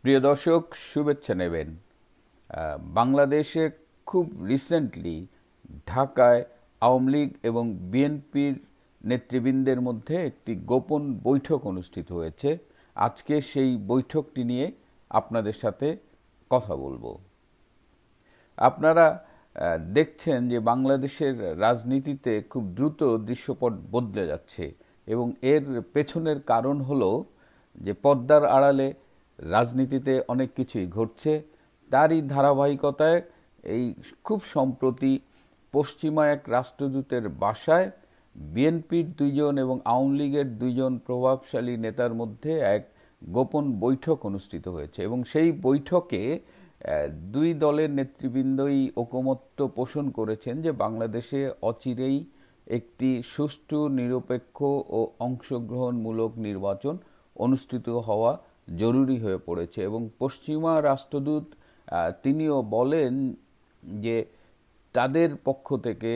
প্রিয় দর্শক, শুভেচ্ছা নেবেন। বাংলাদেশে খুব রিসেন্টলি ঢাকায় আওয়ামী লীগ এবং বিএনপির নেতৃবৃন্দের মধ্যে একটি গোপন বৈঠক অনুষ্ঠিত হয়েছে। আজকে সেই বৈঠকটি নিয়ে আপনাদের সাথে কথা বলবো। আপনারা দেখছেন যে বাংলাদেশের রাজনীতিতে খুব দ্রুত দৃশ্যপট বদলে যাচ্ছে এবং এর পেছনের কারণ হলো যে পর্দার আড়ালে রাজনীতিতে অনেক কিছুই ঘটছে। তারই ধারাবাহিকতায় এই খুব সম্প্রতি পশ্চিমা এক রাষ্ট্রদূতের বাসায় বিএনপির দুইজন এবং আওয়ামী লীগের দুইজন প্রভাবশালী নেতার মধ্যে এক গোপন বৈঠক অনুষ্ঠিত হয়েছে এবং সেই বৈঠকে দুই দলের নেতৃবৃন্দই ঐকমত্য পোষণ করেছেন যে বাংলাদেশে অচিরেই একটি সুষ্ঠু, নিরপেক্ষ ও অংশগ্রহণমূলক নির্বাচন অনুষ্ঠিত হওয়া জরুরি হয়ে পড়েছে। এবং পশ্চিমা রাষ্ট্রদূত তিনিও বলেন যে তাদের পক্ষ থেকে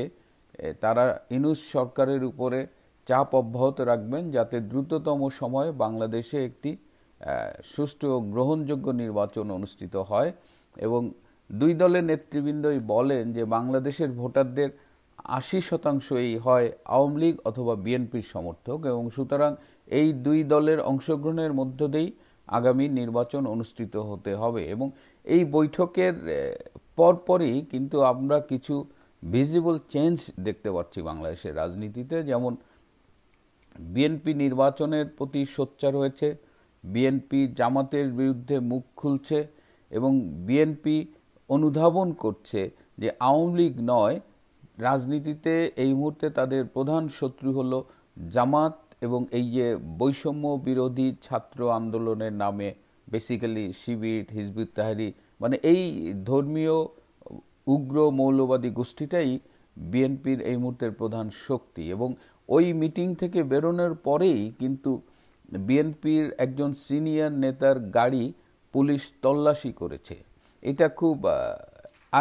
তারা ইউনূস সরকারের উপরে চাপ অব্যাহত রাখবেন যাতে দ্রুততম সময়ে বাংলাদেশে একটি সুষ্ঠু ও গ্রহণযোগ্য নির্বাচন অনুষ্ঠিত হয়। এবং দুই দলের নেতৃবৃন্দই বলেন যে বাংলাদেশের ভোটারদের ৮০%ই হয় আওয়ামী লীগ অথবা বিএনপির সমর্থক এবং সুতরাং এই দুই দলের অংশগ্রহণের মধ্য দিয়েই আগামী নির্বাচন অনুষ্ঠিত হতে হবে। এবং এই বৈঠকের পরপরই কিন্তু আমরা কিছু ভিজিবল চেঞ্জ দেখতে পাচ্ছি বাংলাদেশের রাজনীতিতে। যেমন বিএনপি নির্বাচনের প্রতি সোচ্চার হয়েছে, বিএনপি জামাতের বিরুদ্ধে মুখ খুলছে এবং বিএনপি অনুধাবন করছে যে আওয়ামী লীগ নয়, রাজনীতিতে এই মুহূর্তে তাদের প্রধান শত্রু হলো জামাত এবং এই যে বৈষম্য বিরোধী ছাত্র আন্দোলনের নামে বেসিক্যালি শিবির, হিজবুত তাহরির, মানে এই ধর্মীয় উগ্র মৌলবাদী গোষ্ঠীটাই বিএনপির এই মুহূর্তের প্রধান শক্তি। এবং ওই মিটিং থেকে বেরোনোর পরেই কিন্তু বিএনপির একজন সিনিয়র নেতার গাড়ি পুলিশ তল্লাশি করেছে। এটা খুব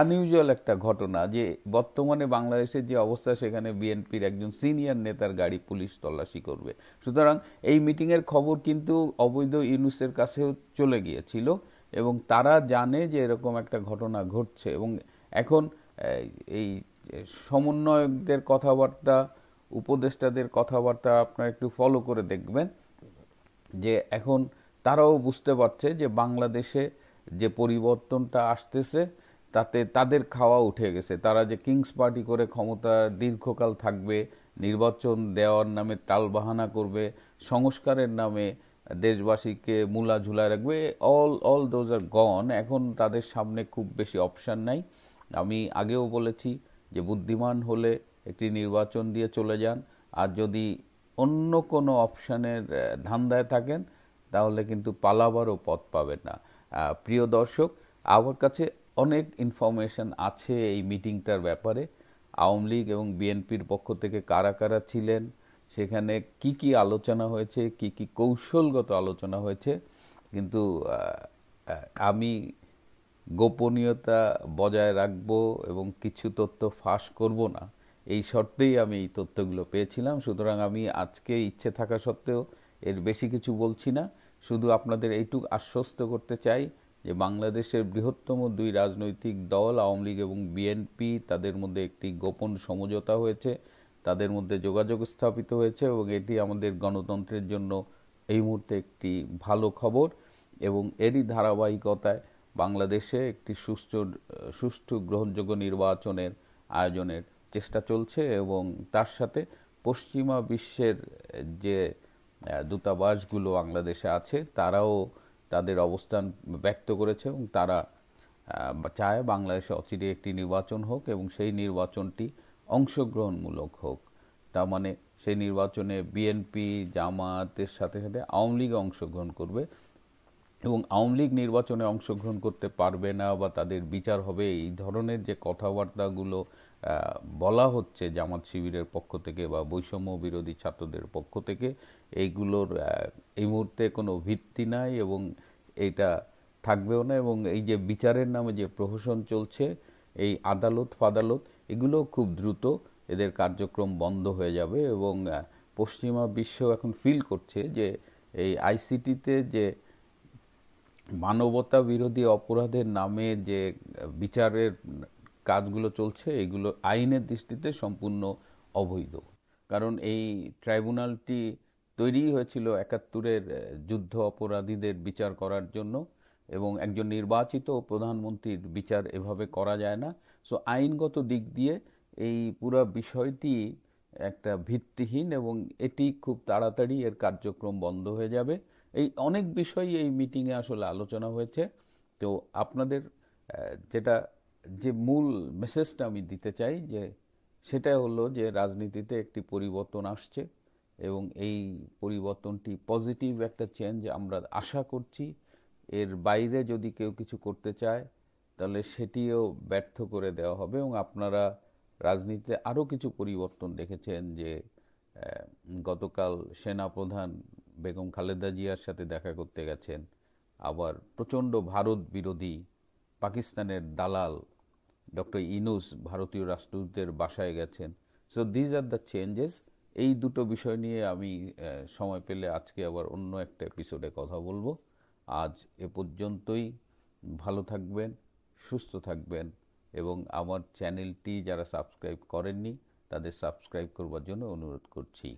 আনইউজুয়াল একটা ঘটনা যে বর্তমানে বাংলাদেশের যে অবস্থা সেখানে বিএনপির একজন সিনিয়র নেতার গাড়ি পুলিশ তল্লাশি করবে। সুতরাং এই মিটিংয়ের খবর কিন্তু অবৈধ ইউনূসের কাছেও চলে গিয়েছিল এবং তারা জানে যে এরকম একটা ঘটনা ঘটছে। এবং এখন এই সমন্বয়কদের কথাবার্তা, উপদেষ্টাদের কথাবার্তা আপনারা একটু ফলো করে দেখবেন যে এখন তারাও বুঝতে পারছে যে বাংলাদেশে যে পরিবর্তনটা আসতেছে তাতে তাদের খাওয়া উঠে গেছে। তারা যে কিংস পার্টি করে ক্ষমতা দীর্ঘকাল থাকবে, নির্বাচন দেওয়ার নামে টালবাহানা করবে, সংস্কারের নামে দেশবাসীকে মূলা ঝুলায় রাখবে, অল দোজ আর গন। এখন তাদের সামনে খুব বেশি অপশান নাই। আমি আগেও বলেছি যে বুদ্ধিমান হলে একটি নির্বাচন দিয়ে চলে যান, আর যদি অন্য কোনো অপশানের ধান্দায় থাকেন তাহলে কিন্তু পালাবারও পথ পাবেন না। প্রিয় দর্শক, আমার কাছে অনেক ইনফরমেশন আছে এই মিটিংটার ব্যাপারে। আওয়ামী লীগ এবং বিএনপির পক্ষ থেকে কারা কারা ছিলেন, সেখানে কি কি আলোচনা হয়েছে, কি কি কৌশলগত আলোচনা হয়েছে, কিন্তু আমি গোপনীয়তা বজায় রাখব এবং কিছু তথ্য ফাঁস করব না, এই শর্তেই আমি এই তথ্যগুলো পেয়েছিলাম। সুতরাং আমি আজকে ইচ্ছে থাকা সত্ত্বেও এর বেশি কিছু বলছি না। শুধু আপনাদের এইটুকু আশ্বস্ত করতে চাই যে বাংলাদেশের বৃহত্তম দুই রাজনৈতিক দল আওয়ামী লীগ এবং বিএনপি, তাদের মধ্যে একটি গোপন সমঝোতা হয়েছে, তাদের মধ্যে যোগাযোগ স্থাপিত হয়েছে এবং এটি আমাদের গণতন্ত্রের জন্য এই মুহূর্তে একটি ভালো খবর। এবং এরই ধারাবাহিকতায় বাংলাদেশে একটি সুষ্ঠু গ্রহণযোগ্য নির্বাচনের আয়োজনের চেষ্টা চলছে এবং তার সাথে পশ্চিমা বিশ্বের যে দূতাবাসগুলো বাংলাদেশে আছে তারাও তাদের অবস্থান ব্যক্ত করেছে এবং তারা চায় বাংলাদেশে অচিরে একটি নির্বাচন হোক এবং সেই নির্বাচনটি অংশগ্রহণমূলক হোক। তার মানে সেই নির্বাচনে বিএনপি, জামাতের সাথে সাথে আওয়ামী লীগ অংশগ্রহণ করবে এবং আওয়ামী লীগ নির্বাচনে অংশগ্রহণ করতে পারবে না বা তাদের বিচার হবে, এই ধরনের যে কথাবার্তাগুলো বলা হচ্ছে জামাত শিবিরের পক্ষ থেকে বা বৈষম্য বিরোধী ছাত্রদের পক্ষ থেকে, এইগুলোর এই মুহূর্তে কোনো ভিত্তি নাই এবং এইটা থাকবেও না। এবং এই যে বিচারের নামে যে প্রহসন চলছে, এই আদালত ফাদালত, এগুলো খুব দ্রুত এদের কার্যক্রম বন্ধ হয়ে যাবে। এবং পশ্চিমা বিশ্ব এখন ফিল করছে যে এই আইসিটিতে যে মানবতা বিরোধী অপরাধের নামে যে বিচারের কাজগুলো চলছে এগুলো আইনের দৃষ্টিতে সম্পূর্ণ অবৈধ। কারণ এই ট্রাইব্যুনালটি তৈরি হয়েছিল ৭১-এর যুদ্ধ অপরাধীদের বিচার করার জন্য, এবং একজন নির্বাচিত প্রধানমন্ত্রীর বিচার এভাবে করা যায় না। সো আইনগত দিক দিয়ে এই পুরো বিষয়টি একটা ভিত্তিহীন, এবং এটি খুব তাড়াতাড়ি এর কার্যক্রম বন্ধ হয়ে যাবে। এই অনেক বিষয় এই মিটিংয়ে আসলে আলোচনা হয়েছে। তো আপনাদের যেটা যে মূল মেসেজটা আমি দিতে চাই যে সেটা হলো যে রাজনীতিতে একটি পরিবর্তন আসছে, এবং এই পরিবর্তনটি পজিটিভ একটা চেঞ্জ আমরা আশা করছি। এর বাইরে যদি কেউ কিছু করতে চায় তাহলে সেটিও ব্যর্থ করে দেওয়া হবে। এবং আপনারা রাজনীতিতে আরও কিছু পরিবর্তন দেখেছেন যে গতকাল সেনাপ্রধান বেগম খালেদা জিয়ার সাথে দেখা করতে গেছেন, আবার প্রচণ্ড ভারত বিরোধী পাকিস্তানের দালাল ডক্টর ইনুস ভারতীয় রাষ্ট্রদূতের বাসায় গেছেন। So these are the changes. এই দুটো বিষয় নিয়ে আমি সময় পেলে আজকে আবার অন্য একটা এপিসোডে কথা বলবো। আজ এ পর্যন্তই। ভালো থাকবেন, সুস্থ থাকবেন, এবং আমার চ্যানেলটি যারা সাবস্ক্রাইব করেননি তাদের সাবস্ক্রাইব করবার জন্য অনুরোধ করছি।